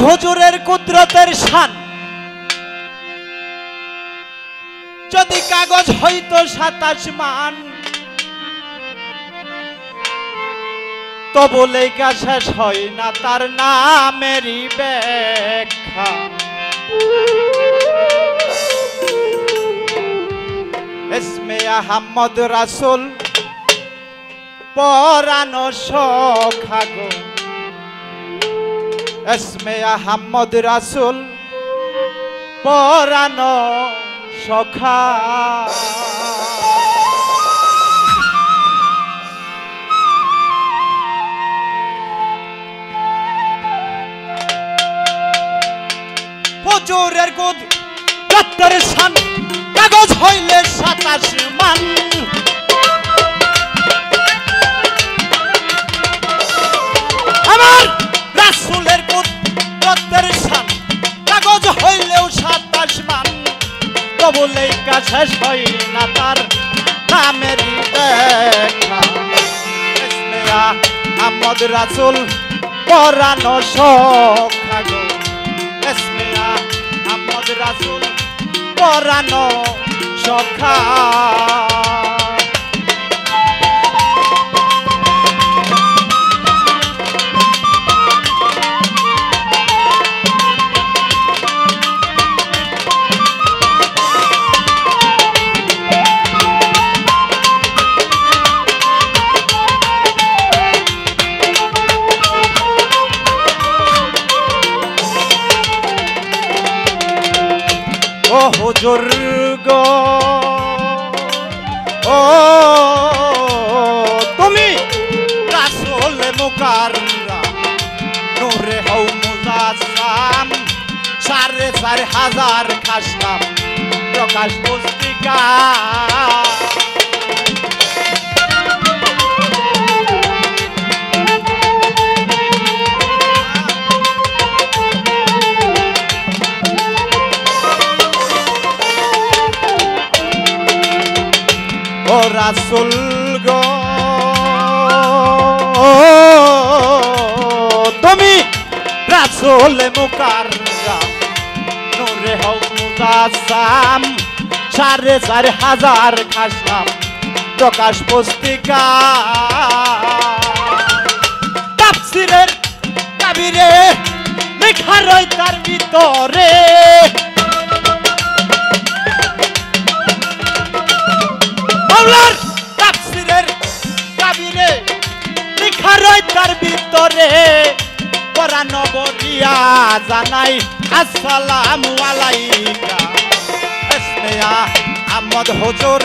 হুজুরের কুদরতের শান যদি কাগজ হইতো 27 মান তবু লেখা শেষ হয় না তার নামেরই ব্যাখ্যা। ইসমে আহমদ রাসূল পরানো সখা গো, ইসমে আহমদ রাসূল পরানো সখা। হুজুরের কুদরতের শান কাগজ হইলে 27 মান আমার রাসূলের কুদরতের শান কাগজ হইলেও 27 মান তবু লেখা শেষ হয় না তার নামেরই ব্যাখ্যা। ইসমে আহমদ রাসূল পরানো সখা গো, ইসমে আহমদ রাসূল পরানো সখা। ও হুজুর গো ও তুমি রাসূল মুকাররম নূরে হও মুজাসসাম 4,500 খাসলাম প্রকাশ পুস্তিকা। ও রাসূল গো তুমি রাসূল মুকাররম নূরে হও মুজাসসাম 4,500 খাসলাম প্রকাশ পুস্তিকা। তাফসীরের কাবিরে লেখা রয় তার ভিতরে মাওলার তাফসীরের কাবিরে লেখা রয় তার ভিতরে কোরআন বলিয়া জানাই আসসালামু আলাইকা। ইসমে আহমদ হুজুর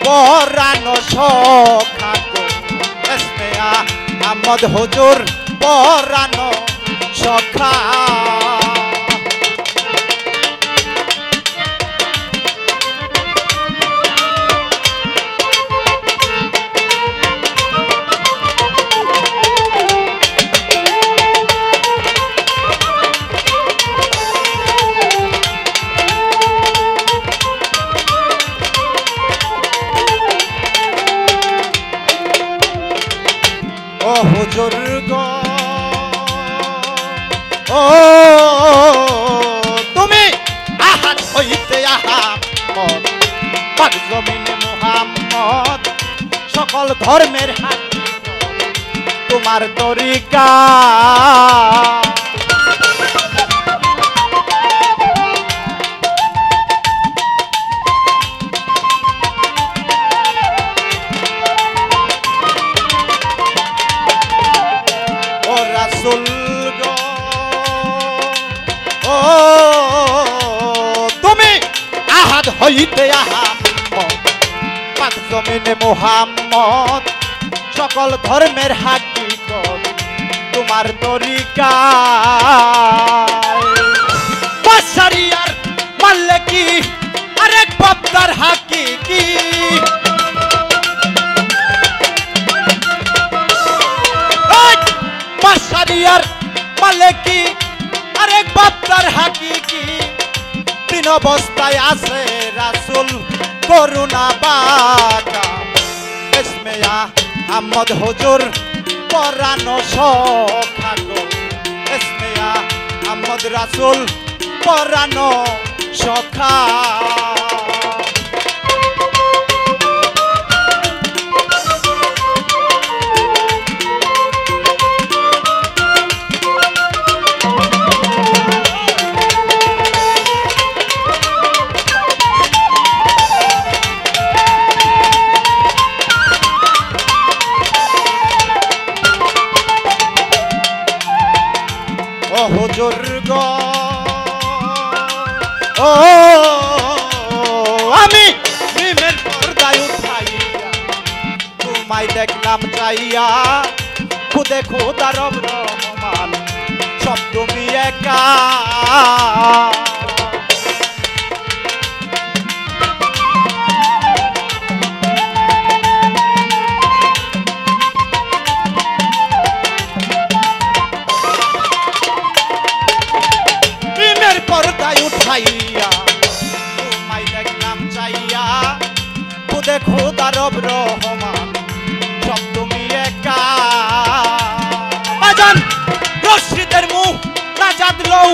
পরানো সখা গো, ইসমে আহমদ হুজুর পরানো সখা। ও হুজুর গো ও তুমি আহাদ হইতে আহমদ পাক জমিনে মুহাম্মদ সকল ধর্মের হাকিকত তোমার তরিকা। রাসূল গো ও তুমি আহাদ হইতে আহমদ পাক জমিনে মুহাম্মদ সকল ধর্মের হাকিকত তোমার তরিকা। বাশারিয়ার মালিকি আরেক বাপদার হাকিকি বাশারিয়ার মালিকি আরেক বাপদার হাকিকি। তিন অবস্থায় আছে রাসূল করুণা বাঁকা। ইসমে আহমদ হুজুর পরানো সখা গো, ইসমে আহমদ রাসূল পরানো সখা হুজুর গো ও আমি নিমের পর্দায় উঠাইয়া তোমায় দেখলাম চাইয়া খুদে খোদা রব রহমান সব তুমি একা পর্দায় উঠাইয়া তোমায় দেখলাম চাইয়া খুদে খোদা রব রহমান সব তুমি একা বাজান রশিদের মুখ নাজাদ লও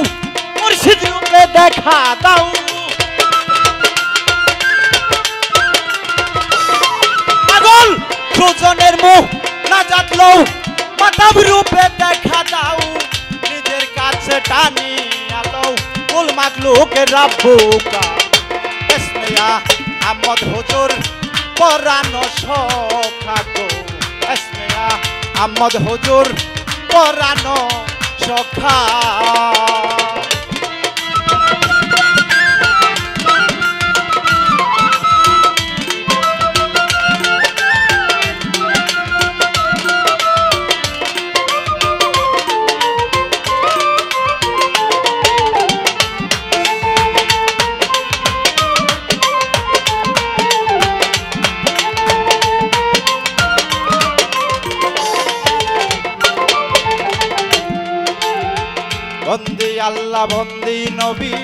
মুর্শিদ রূপে দেখা দাও পাগল সুজনের মুখ নাজাদ লও মাতাব রূপে দেখা দাও নিজের কাছে টানি আলো কুল মাখলুক রাব্বুকা ইসমিয়া আহমদ হুজুর পরানো সখা গো ইসমিয়া আহমদ হুজুর পরানো সখা বন্দি আল্লাহ বন্দি নবী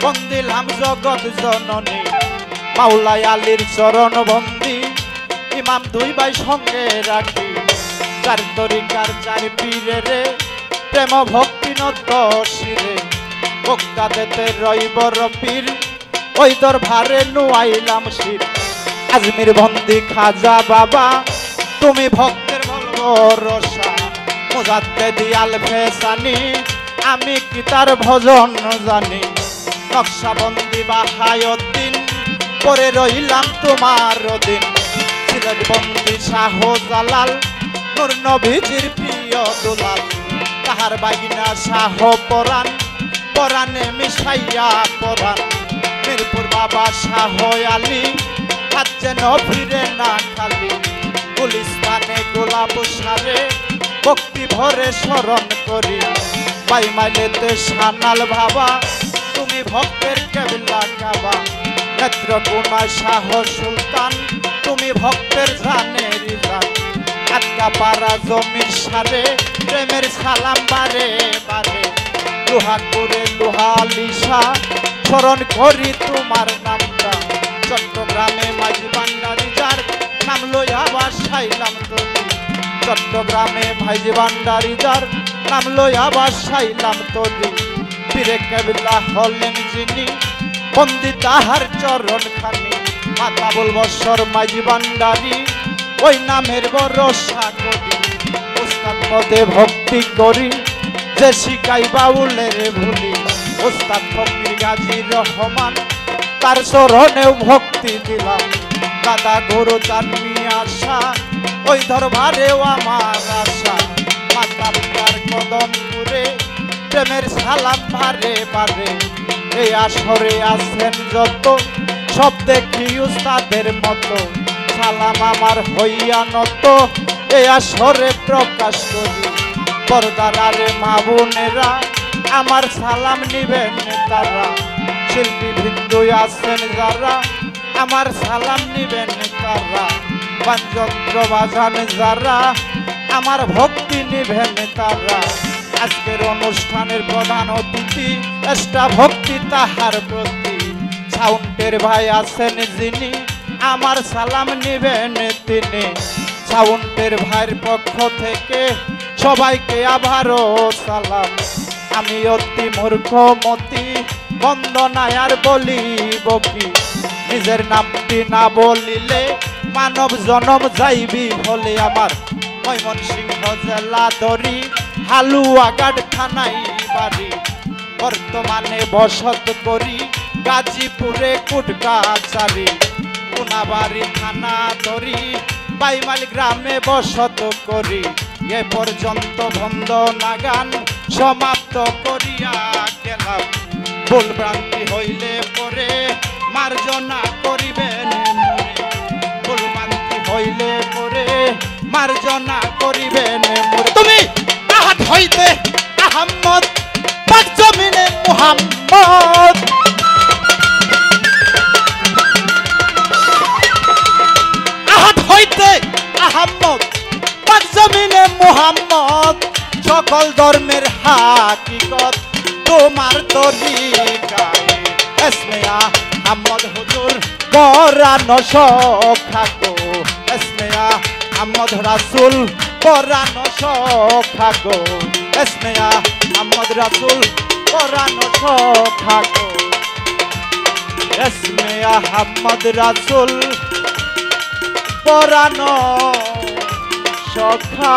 বন্দিলাম জগৎ জননী মাওলাই আলীর চরণ বন্দি ইমাম দুই ভাই সঙ্গে রাখি চার তরিকার চার পীরে রে প্রেম ভক্তি নত শিরে বক্তা দেতে রইব রপীর ওই দরবারে নুয়াইলাম শির আজমির বন্দি খাজা বাবা তুমি ভক্তের ভরসা মুজাদ্দে দিয়াল ফেসানি আমি কি তার ভজন জানি নকশাবন্দি বাহায়ুদ্দিন পরে রইলাম তোমার দিন সিলেট বন্দি শাহ জালাল নূর নবীজির প্রিয় দুলাল তাহার বাগিনা শাহ পরাণ পরাণে মিশাইয়া পরাণ মিরপুর বাবা শাহ আলী হাত যেন ফিরে না খালি গুলিস্তানে গোলাপ সারে ভক্তি ভরে স্মরণ করি পাই মাইলেতে সানাল ভাবা তুমি ভক্তের কেবলা কাবা নেত্রকোনা শাহ সুলতান তুমি ভক্তের জানের জান আটকা পাড়া জমির সারে প্রেমের সালাম বারে বারে লোহা করে লোহা লিসা স্মরণ করি তোমার নামটা চট্টগ্রামে মাঝি ভান্ডারি যার নাম লইয়া বাসাইলাম তুমি চট্টগ্রামে ভাইজি ভান্ডারি যার নাম লইয়া বাসাইলাম তরি পীরে কেবলা হলেন যিনি বন্দি তাহার চরণ খানি মাতা বলবৎসর মাঝি ভান্ডারি ওই নামের ভরসা করি উস্তাদ পদে ভক্তি করি যে শিখাই বাউলের ভুলি উস্তাদ ফকির গাজী রহমান তার চরণেও ভক্তি দিলাম দাদা গুরু চাঁদনি আশা ওই দরবারেও আমার আশা মাতা পিতার কদম পুরে প্রেমের সালাম বারে বারে এই আসরে আছেন যত সব দেখি উস্তাদের মতো সালাম আমার হইয়া নত এই আসরে প্রকাশ করি পর্দারে মা বোনেরা আমার সালাম নিবেন তারা শিল্পী বৃন্দ আছেন যারা আমার সালাম নিবেন তারা বানযন্ত্র বাজান যারা আমার ভক্তি নিবেন তারা আজকের অনুষ্ঠানের প্রধান অতিথি চেষ্টা ভক্তি তাহার প্রতি সাউন্ডের ভাই আছেন যিনি আমার সালাম নিবেন তিনি সাউন্ডের ভাইয়ের পক্ষ থেকে সবাইকে আবারও সালাম আমি অতি মূর্খ মতি বন্দনায় আর বলিব কি নিজের নামটি না বলিলে মানব জনম যাইবি হলে আমার ময়মনসিংহ জেলা দরি হালুয়াঘাট থানায় বাড়ি বর্তমানে বসত করি গাজীপুরে কুটকাচারি কোনাবাড়ি থানা দরি বাইমাল গ্রামে বসত করি এ পর্যন্ত বন্দনা গান সমাপ্ত করিয়া গেলাম ভুল ভ্রান্তি হইলে পরে মার্জনা করিবেন মোরে ভুল ভ্রান্তি হইলে পরে মার্জনা করিবেন মোরে তুমি আহাত হইতে আহম্মদ পাক জমিনে মুহাম্মদ আহাত হইতে আহম্মদ পাক জমিনে মুহাম্মদ সকল ধর্মের হাকিকত তোমার তরিকায় এসমে আহমদ হুজুর পরানো সখা গো এসমে আহমদ রাসূল পরানো সখা গো এসমে আহমদ রাসূল পরানো সখা গো এসমে আহমদ রাসূল পরানো সখা